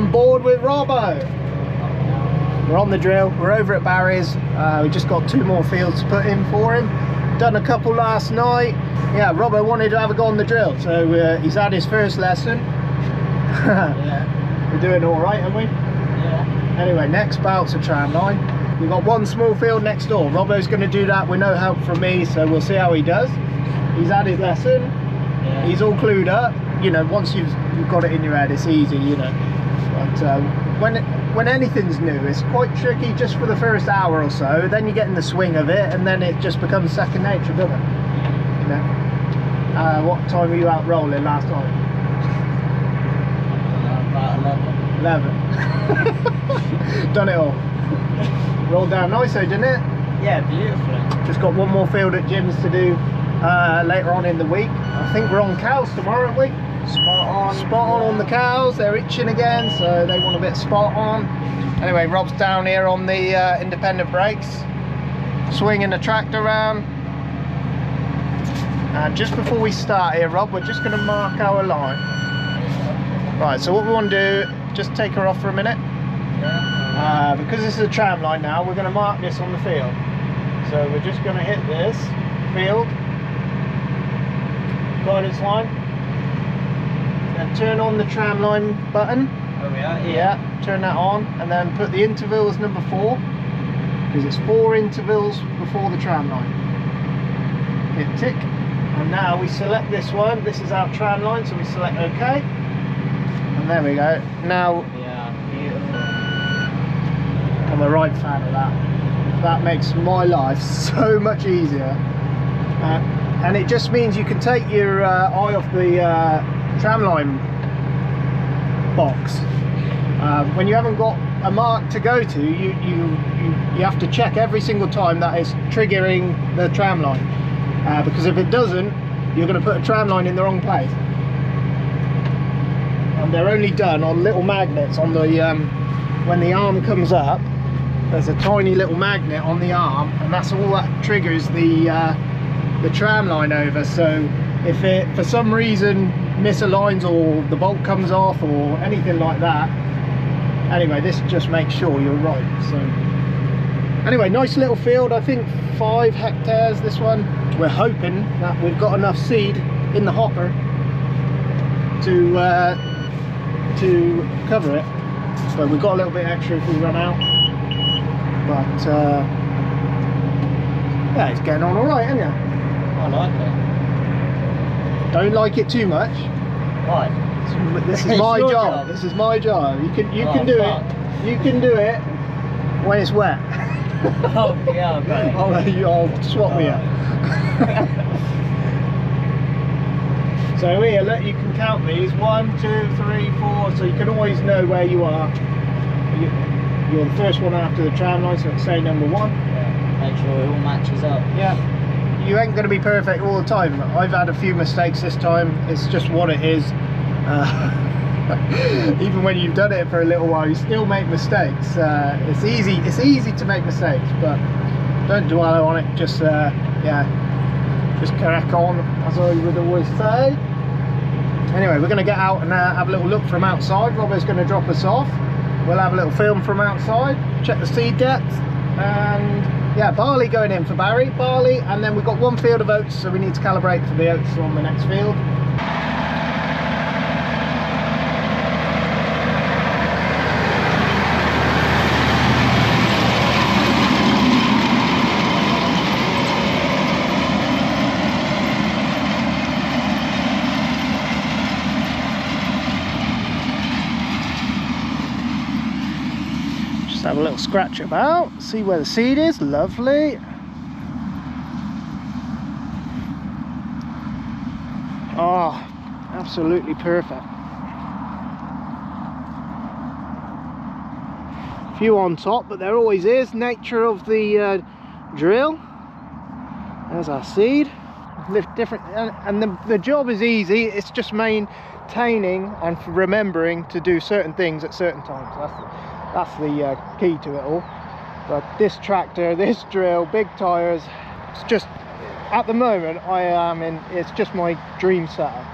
on board with Robbo. We're on the drill, we're over at Barry's. We just got 2 more fields to put in for him. Done a couple last night. Yeah, Robbo wanted to have a go on the drill, so he's had his first lesson. Yeah. We're doing all right, aren't we? Yeah. Anyway, next bout's a tram line. We've got 1 small field next door. Robbo's going to do that with no help from me, so we'll see how he does. He's had his lesson. Yeah. He's all clued up. You know, once you've got it in your head, it's easy, you know. But when anything's new, it's quite tricky just for the first hour or so. Then you get in the swing of it, and then it just becomes second nature, doesn't it? You know. What time were you out rolling last night? About 11. Done it all. Rolled down nice though, didn't it? Yeah, beautifully. Just got 1 more field at Jim's to do later on in the week. I think we're on cows tomorrow, aren't we? Spot on the cows. They're itching again, so they want a bit spot on. Anyway, Rob's down here on the independent brakes, swinging the tractor around. And just before we start here, Rob, we're just going to mark our line. Right, so what we want to do, just take her off for a minute. Because this is a tram line now, we're going to mark this on the field. So we're just going to hit this field guidance line, then turn on the tram line button. Oh, we are here. Yeah, turn that on, and then put the interval as number 4, because it's 4 intervals before the tram line. Hit tick, and now we select this one. This is our tram line, so we select OK, and there we go. Now, Yeah, beautiful. I'm a right fan of that. That makes my life so much easier. And it just means you can take your eye off the tramline box. When you haven't got a mark to go to, you have to check every single time that it's triggering the tram line. Because if it doesn't, you're going to put a tram line in the wrong place. And they're only done on little magnets on the when the arm comes up. There's a tiny little magnet on the arm, and that's all that triggers the tram line over. So if it for some reason misaligns or the bolt comes off or anything like that, anyway, this just makes sure you're right. So anyway, nice little field. I think 5 hectares this one. We're hoping that we've got enough seed in the hopper to cover it, but we've got a little bit extra if we run out. But yeah, it's getting on all right, isn't it? I like it. Don't like it too much. Why? This is It's my your job. job. This is my job. You can Oh, do fuck. it. You can do it when it's wet. Oh, yeah, okay. I'll swap me up. So here, look, you can count these 1, 2, 3, 4. So you can always know where you are. You're the first one after the tram line, so it's say number 1. Yeah, make sure it all matches up. Yeah, you ain't going to be perfect all the time. I've had a few mistakes this time. It's just what it is. Even when you've done it for a little while, you still make mistakes. It's easy to make mistakes, but don't dwell on it. Just yeah, just crack on, as I would always say. Anyway, we're going to get out and have a little look from outside. Robert's going to drop us off. We'll have a little film from outside, check the seed depth, and yeah, barley going in for Barry, barley, and then we've got 1 field of oats, so we need to calibrate for the oats on the next field. Have a little scratch about, see where the seed is. Lovely. Oh, absolutely perfect. Few on top, but there always is. Nature of the drill. There's our seed. Lift different, and the job is easy. It's just maintaining and remembering to do certain things at certain times. That's the key to it all. But this tractor, this drill, big tires, it's just, at the moment I am in, it's just my dream setup.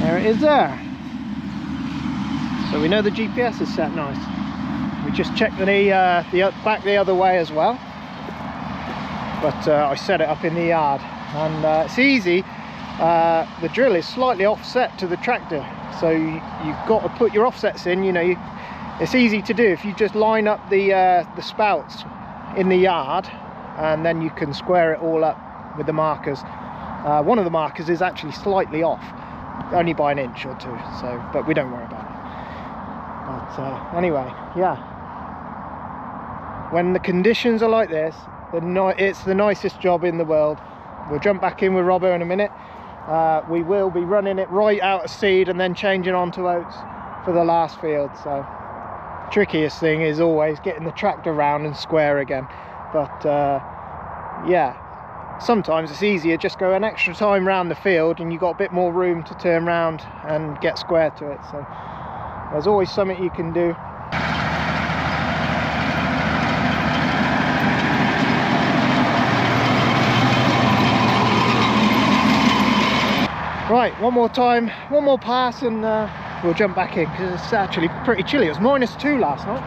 There it is there. So we know the GPS is set nice. We just checked the back the other way as well. But I set it up in the yard, and it's easy. The drill is slightly offset to the tractor, so you've got to put your offsets in. You know, it's easy to do if you just line up the spouts in the yard, and then you can square it all up with the markers. One of the markers is actually slightly off, only by an inch or two, so but we don't worry about it. But anyway, yeah, when the conditions are like this, it's the nicest job in the world. We'll jump back in with Robbo in a minute. We will be running it right out of seed and then changing on to oats for the last field. So trickiest thing is always getting the tractor round and square again, but yeah, sometimes it's easier just go an extra time round the field and you've got a bit more room to turn round and get square to it. So there's always something you can do. Right, one more time, one more pass, and we'll jump back in because it's actually pretty chilly. It was -2 last night.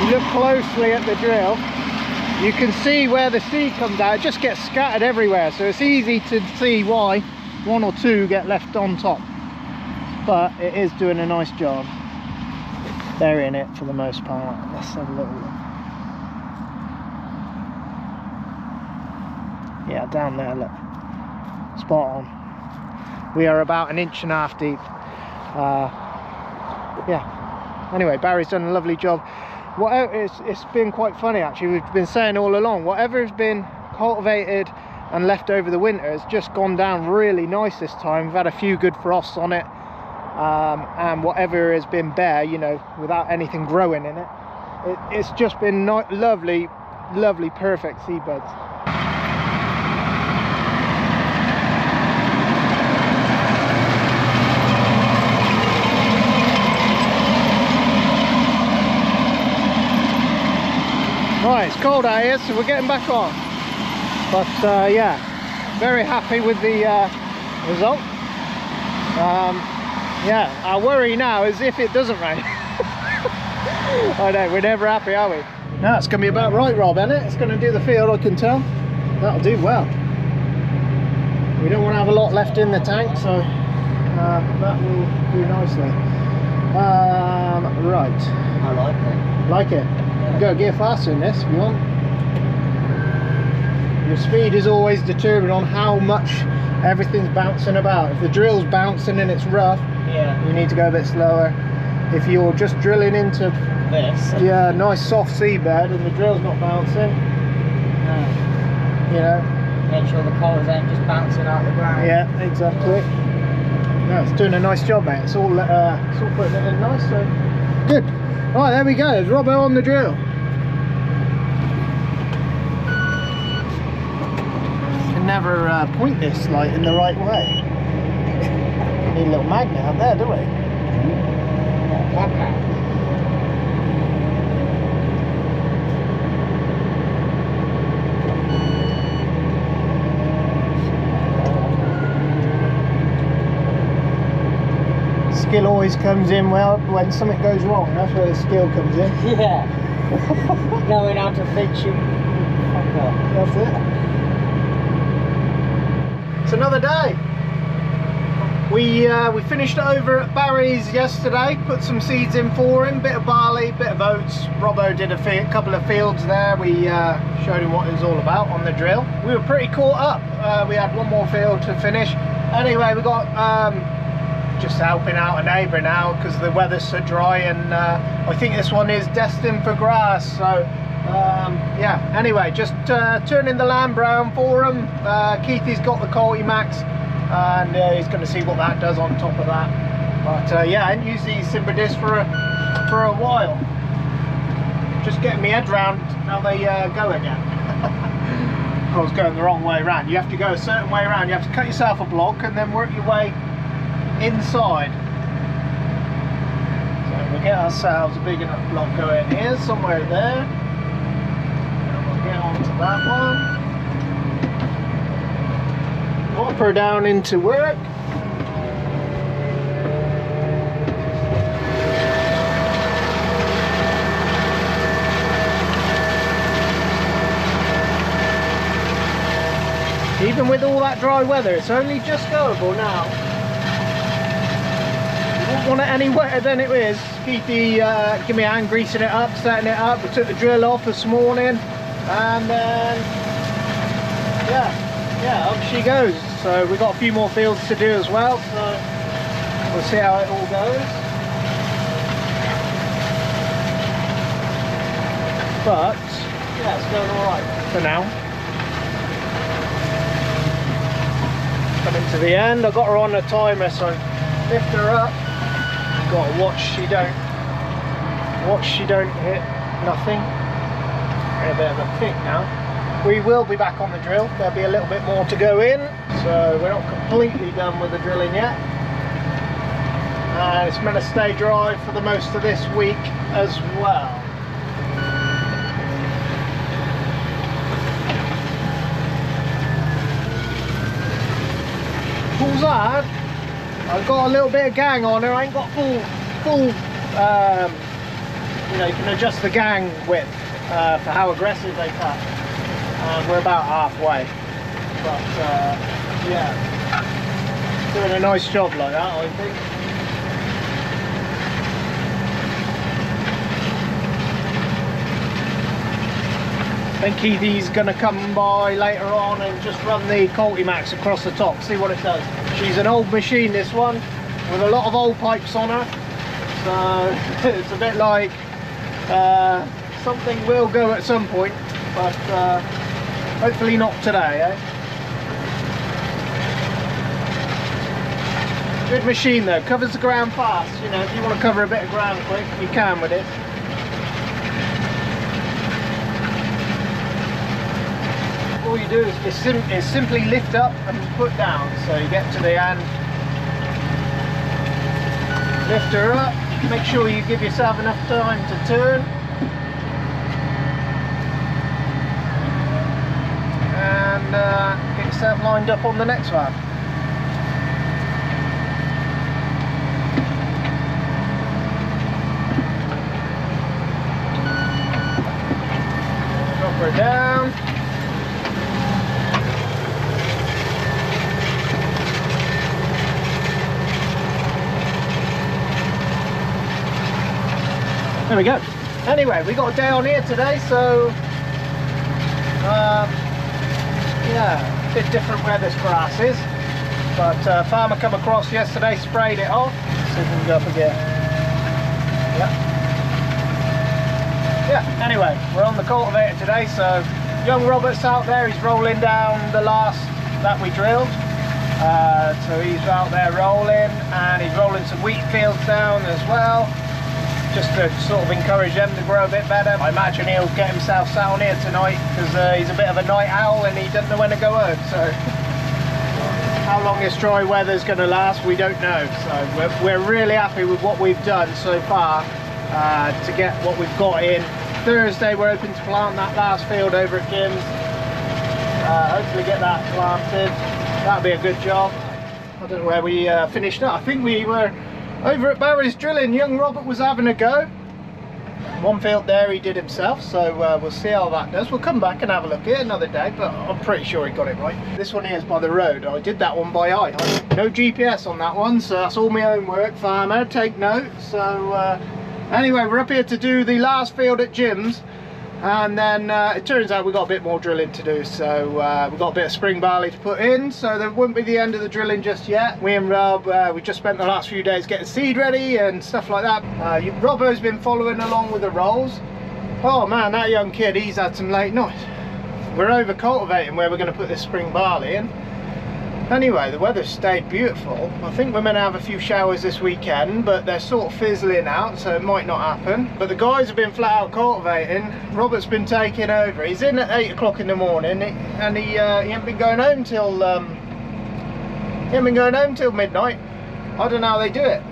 You look closely at the drill, you can see where the seed comes out. It just gets scattered everywhere, so it's easy to see why one or two get left on top. But it is doing a nice job. They're in it for the most part. Let's have a little look. Yeah, down there, look. Spot on. We are about 1.5 inches deep. Yeah. Anyway, Barry's done a lovely job. It's been quite funny actually. We've been saying all along, whatever has been cultivated and left over the winter has just gone down really nice this time. We've had a few good frosts on it. And whatever has been bare, you know, without anything growing in it, it's just been lovely, lovely, perfect seedbeds. Right, it's cold out here, so we're getting back on. But yeah, very happy with the result. Yeah, our worry now is if it doesn't rain. I know, we're never happy, are we? No, it's going to be about right, Rob, isn't it? It's going to do the field, I can tell. That'll do well. We don't want to have a lot left in the tank, so that will do nicely. Right. I like it. Like it? Yeah. You go gear faster in this if you want. Your speed is always determined on how much everything's bouncing about. If the drill's bouncing and it's rough, yeah, you need to go a bit slower. If you're just drilling into this, yeah, nice soft seabed and the drill's not bouncing, you know, make sure the collars ain't just bouncing out the ground. yeah, exactly. No, it's doing a nice job, mate. It's all putting it in nice, so good. Right, there we go. There's Robbo on the drill. Can never point this like in the right way. Need a little magnet out there, don't we? Skill always comes in well when something goes wrong. That's where the skill comes in. Yeah. Knowing how to fix you. That's it. It's another day. We finished over at Barry's yesterday, put some seeds in for him, bit of barley, bit of oats. Robbo did a couple of fields there. We showed him what it was all about on the drill. We were pretty caught up. We had one more field to finish. Anyway, we got just helping out a neighbour now because the weather's so dry, and I think this one is destined for grass. So yeah, anyway, just turning the land brown for him. Keithy's got the Cultimax, and he's going to see what that does on top of that. But yeah, I haven't used these Simba discs for a while. Just getting my head round how they go again. I was going the wrong way around. You have to go a certain way around. You have to cut yourself a block and then work your way inside. So we're ourselves a big enough block going here, somewhere there. And we'll get onto that one. Drop her down into work. Even with all that dry weather, it's only just goable now. You wouldn't want it any wetter than it is. Keithy give me a hand greasing it up, setting it up. We took the drill off this morning, and then yeah, up she goes. So we've got a few more fields to do as well, so we'll see how it all goes. But yeah, it's going alright for now. Coming to the end, I've got her on a timer, so lift her up. Got to watch she don't hit nothing. In a bit of a kick now. We will be back on the drill. There'll be a little bit more to go in, so we're not completely done with the drilling yet. And it's meant to stay dry for the most of this week as well. Pulls hard. I've got a little bit of gang on her. I ain't got full you know, you can adjust the gang width for how aggressive they cut. We're about halfway, but yeah, doing a nice job like that, I think. I think Keithy's going to come by later on and just run the Cultimax across the top, see what it does. She's an old machine, this one, with a lot of old pipes on her, so it's a bit like something will go at some point, but hopefully not today, eh? Good machine though, covers the ground fast. You know, if you want to cover a bit of ground quick, you can with it. All you do is simply lift up and put down, so you get to the end, lift her up, make sure you give yourself enough time to turn, and get yourself lined up on the next one. Drop her down. There we go. Anyway, we got a day on here today, so yeah, a bit different where this grass is. But farmer come across yesterday, sprayed it off. See if we can go up again. Yeah. Anyway, we're on the cultivator today, so young Robert's out there. He's rolling down the last that we drilled. So he's out there rolling, and he's rolling some wheat fields down as well, just to sort of encourage them to grow a bit better. I imagine he'll get himself down here tonight, because he's a bit of a night owl and he doesn't know when to go home. So how long this dry weather's going to last, we don't know. So we're really happy with what we've done so far to get what we've got in. Thursday we're hoping to plant that last field over at Jim's. Hopefully get that planted. That'll be a good job. I don't know where we finished up. I think we were over at Barry's drilling. Young Robert was having a go. One field there he did himself, so we'll see how that does. We'll come back and have a look at it another day, but I'm pretty sure he got it right. This one here is by the road. I did that one by eye. No GPS on that one, so that's all my own work. Farmer, take note. So anyway, we're up here to do the last field at Jim's, and then it turns out we've got a bit more drilling to do. So we've got a bit of spring barley to put in, so there won't be the end of the drilling just yet. We and Rob, we just spent the last few days getting seed ready and stuff like that. Robbo's been following along with the rolls. Oh man, that young kid, he's had some late nights. We're over cultivating where we're going to put this spring barley in. Anyway, the weather's stayed beautiful. I think we're meant to have a few showers this weekend, but they're sort of fizzling out, so it might not happen. But the guys have been flat out cultivating. Robert's been taking over. He's in at 8 o'clock in the morning, and he ain't been going home till midnight. I don't know how they do it.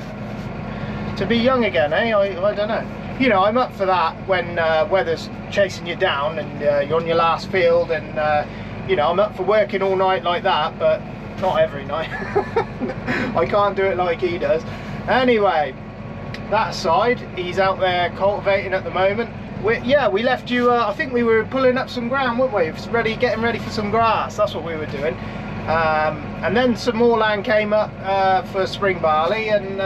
to be young again, eh? I don't know. You know, I'm up for that when weather's chasing you down and you're on your last field, and you know, I'm up for working all night like that, but not every night. I can't do it like he does. Anyway, that aside, he's out there cultivating at the moment. We left you, I think we were pulling up some ground, weren't we? Getting ready for some grass, that's what we were doing. And then some more land came up for spring barley, and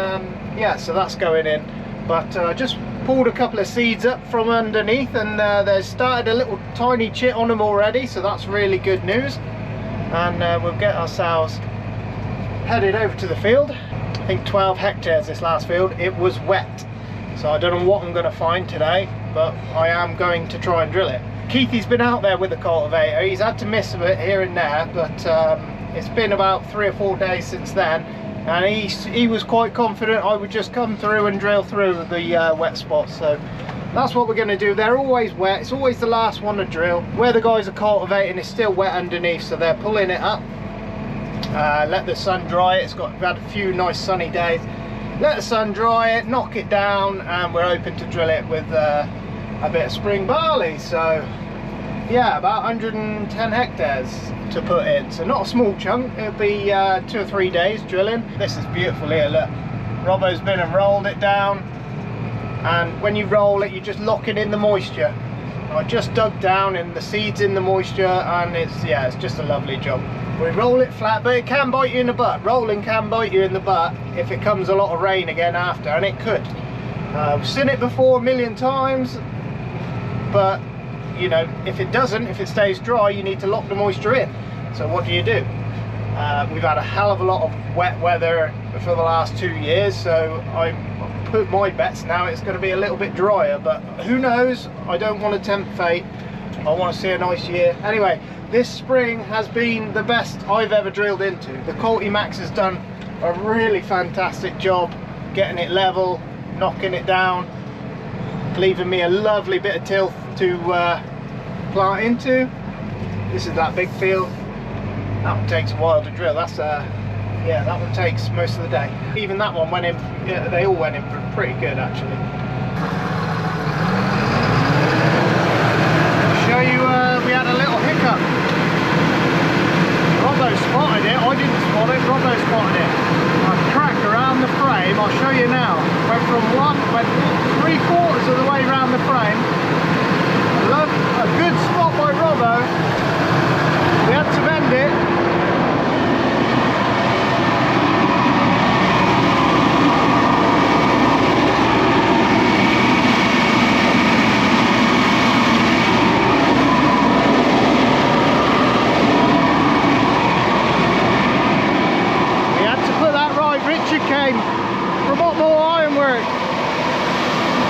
yeah, so that's going in. But just pulled a couple of seeds up from underneath, and there's started a little tiny chit on them already, so that's really good news. And we'll get ourselves headed over to the field. I think 12 hectares this last field. It was wet, so I don't know what I'm going to find today, but I am going to try and drill it. Keithy's been out there with the cultivator. He's had to miss a bit here and there, but it's been about 3 or 4 days since then, and he was quite confident I would just come through and drill through the wet spots. So that's what we're going to do. They're always wet. It's always the last one to drill. Where the guys are cultivating, it's still wet underneath, so they're pulling it up. Let the sun dry it. We've had a few nice sunny days. Let the sun dry it, knock it down, and we're open to drill it with a bit of spring barley. So yeah, about 110 hectares to put in, so not a small chunk. It'll be 2 or 3 days drilling. This is beautiful here, look. Robbo's been and rolled it down, and when you roll it, you're just locking in the moisture. I just dug down and the seeds in the moisture, and it's just a lovely job. We roll it flat, but it can bite you in the butt. Rolling can bite you in the butt if it comes a lot of rain again after, and it could. I've seen it before a million times, but you know, if it doesn't, if it stays dry, you need to lock the moisture in. So what do? We've had a hell of a lot of wet weather for the last 2 years, so I put my bets now it's going to be a little bit drier, but who knows? I don't want to tempt fate. I want to see a nice year. Anyway, this spring has been the best I've ever drilled into. The Cultimax has done a really fantastic job getting it level, knocking it down, leaving me a lovely bit of tilth to plant into. This is that big field. That one takes a while to drill. That's yeah, that one takes most of the day. Even that one went in, yeah, they all went in pretty good actually. Show you, we had a little hiccup. Robbo spotted it, I didn't spot it, Robbo spotted it. I cracked around the frame, I'll show you now. Went 3/4 of the way around the frame. Love a good spot by Robbo. We had to bend it.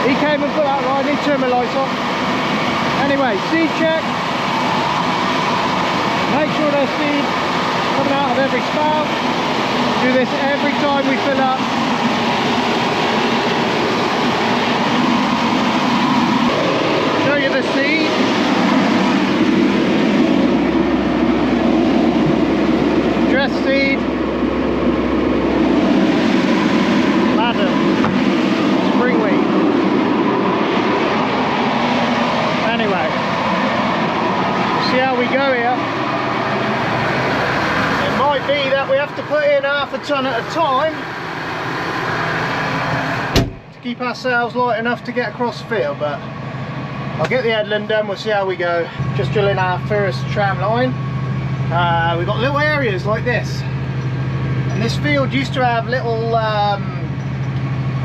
He came and put that right, he turned my lights off. Anyway, seed check. Make sure there's seed coming out of every spout. Do this every time we fill up. Show you the seed. Dress seed. Ladder. Spring wheat. Anyway, see how we go here. It might be that we have to put in half a ton at a time to keep ourselves light enough to get across the field, but I'll get the headland done, we'll see how we go. Just drilling our first tram line. We've got little areas like this, and this field used to have little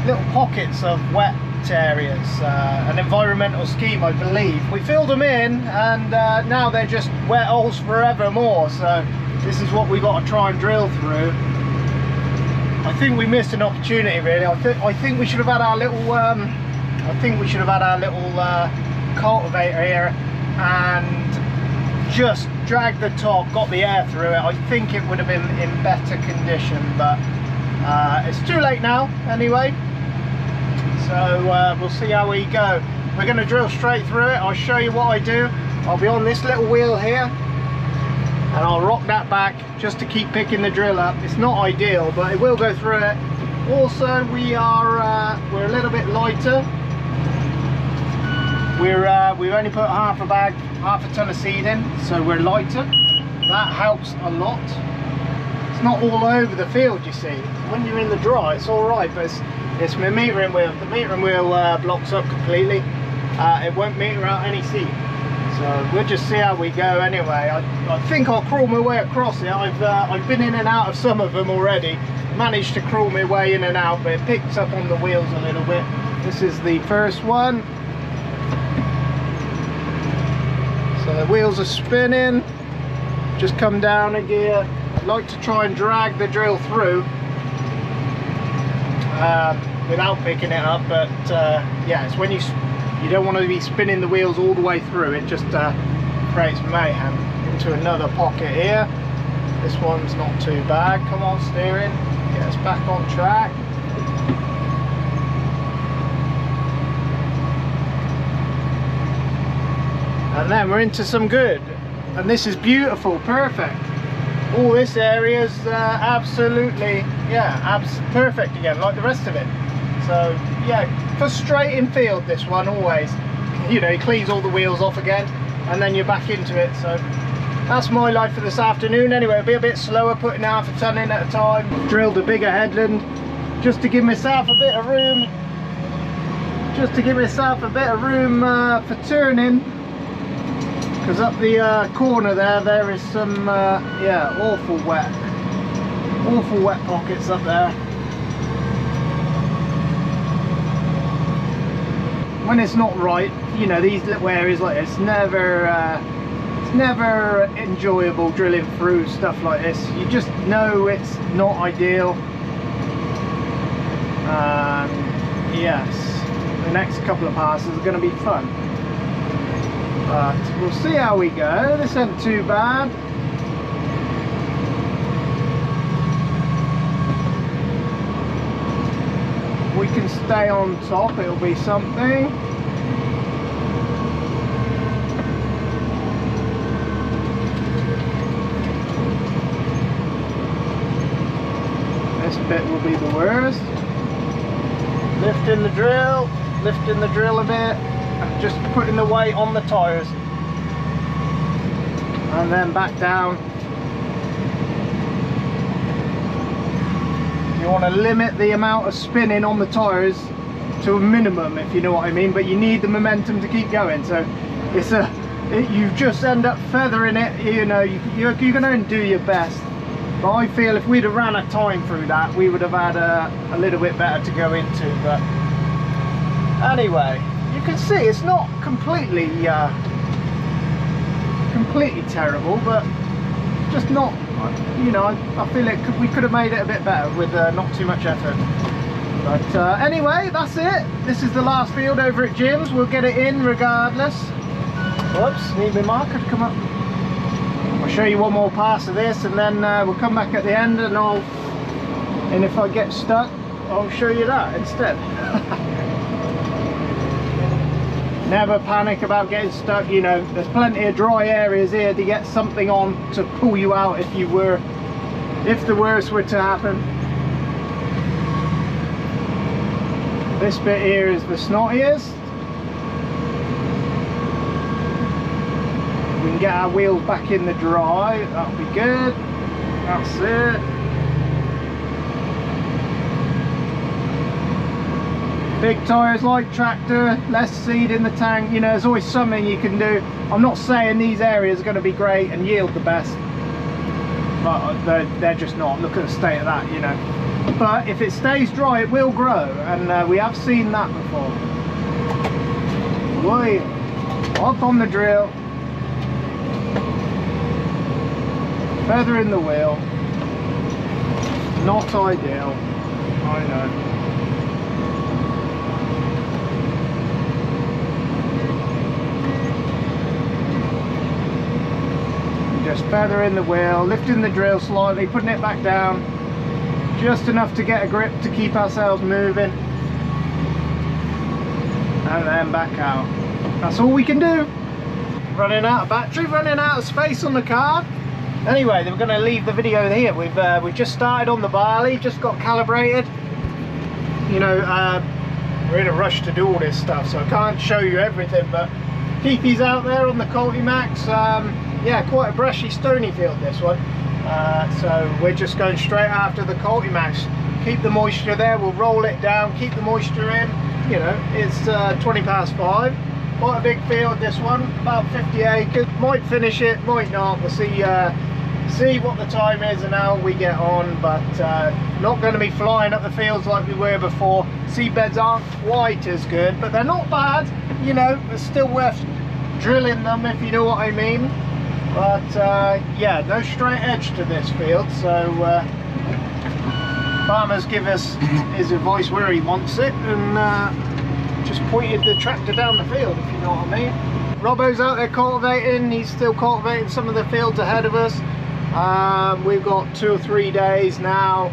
little pockets of wet areas, an environmental scheme I believe. We filled them in, and now they're just wet holes forevermore, so this is what we got to try and drill through. I think we missed an opportunity really. I think we should have had our little cultivator here and just dragged the top, got the air through it. I think it would have been in better condition, but it's too late now anyway. So we'll see how we go. We're going to drill straight through it. I'll show you what I do. I'll be on this little wheel here, and I'll rock that back just to keep picking the drill up. It's not ideal, but it will go through it. Also, we're lighter. We've only put half a ton of seed in, so we're lighter. That helps a lot. It's not all over the field, you see. When you're in the dry, it's all right, but it's my metering wheel. If the metering wheel blocks up completely, it won't meter out any seed. So we'll just see how we go anyway. I think I'll crawl my way across it. I've been in and out of some of them already. Managed to crawl my way in and out, but it picks up on the wheels a little bit. This is the first one. So the wheels are spinning. Just come down a gear. I like to try and drag the drill through without picking it up, but yeah, it's when you don't want to be spinning the wheels all the way through. It just creates mayhem. Into another pocket here. This one's not too bad. Come on, steering. Get us back on track. And then we're into some good. And this is beautiful, perfect. All this area is absolutely, yeah, perfect again, like the rest of it. So yeah, frustrating field, this one, always. You know, it cleans all the wheels off again, and then you're back into it. So that's my life for this afternoon. Anyway, it'll be a bit slower, putting half a ton in at a time. Drilled a bigger headland just to give myself a bit of room. For turning. Because up the corner there is some yeah, awful wet pockets up there. When it's not right, you know, these little areas like this, it's never enjoyable drilling through stuff like this. You just know it's not ideal. Yes, the next couple of passes are going to be fun. But we'll see how we go. This isn't too bad. If we can stay on top, it'll be something. This bit will be the worst. Lifting the drill a bit. Just putting the weight on the tyres and then back down. You want to limit the amount of spinning on the tyres to a minimum, if you know what I mean, but you need the momentum to keep going. So it's you just end up feathering it, you know. You're going to do your best, but I feel if we'd have ran a time through that, we would have had a little bit better to go into. But anyway, you can see it's not completely terrible, but just not, you know, I feel we could have made it a bit better with not too much effort. But anyway, that's it. This is the last field over at Jim's. We'll get it in regardless. Whoops, need my marker to come up. I'll show you one more pass of this, and then we'll come back at the end, and if I get stuck, I'll show you that instead. Never panic about getting stuck. You know, there's plenty of dry areas here to get something on to pull you out if the worst were to happen. This bit here is the snottiest. We can get our wheels back in the dry, that'll be good. That's it. Big tyres, like tractor, less seed in the tank. You know, there's always something you can do. I'm not saying these areas are going to be great and yield the best, but they're just not. Look at the state of that, you know. But if it stays dry, it will grow, and we have seen that before. Boy, up on the drill, feathering the wheel. Not ideal, I know. Just feathering the wheel, lifting the drill slightly, putting it back down, just enough to get a grip to keep ourselves moving, and then back out. That's all we can do. Running out of battery, running out of space on the car. Anyway, we're going to leave the video here. We've just started on the barley, just got calibrated. You know, we're in a rush to do all this stuff, so I can't show you everything. But Keithy's out there on the Cultimax. Yeah, quite a brushy, stony field this one. So we're just going straight after the Cultimax. Keep the moisture there. We'll roll it down, keep the moisture in. You know, it's 20 past 5. Quite a big field this one, about 50 acres. Might finish it, might not. We'll see what the time is and how we get on. But not going to be flying up the fields like we were before. Seedbeds aren't quite as good, but they're not bad. You know, it's still worth drilling them, if you know what I mean. But yeah, no straight edge to this field, so farmers give us his advice where he wants it, and just pointed the tractor down the field, if you know what I mean. Robbo's out there cultivating. He's still cultivating some of the fields ahead of us. We've got 2 or 3 days now,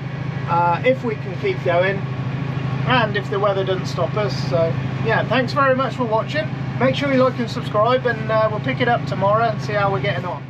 if we can keep going, and if the weather doesn't stop us. So yeah, thanks very much for watching. Make sure you like and subscribe, and we'll pick it up tomorrow and see how we're getting on.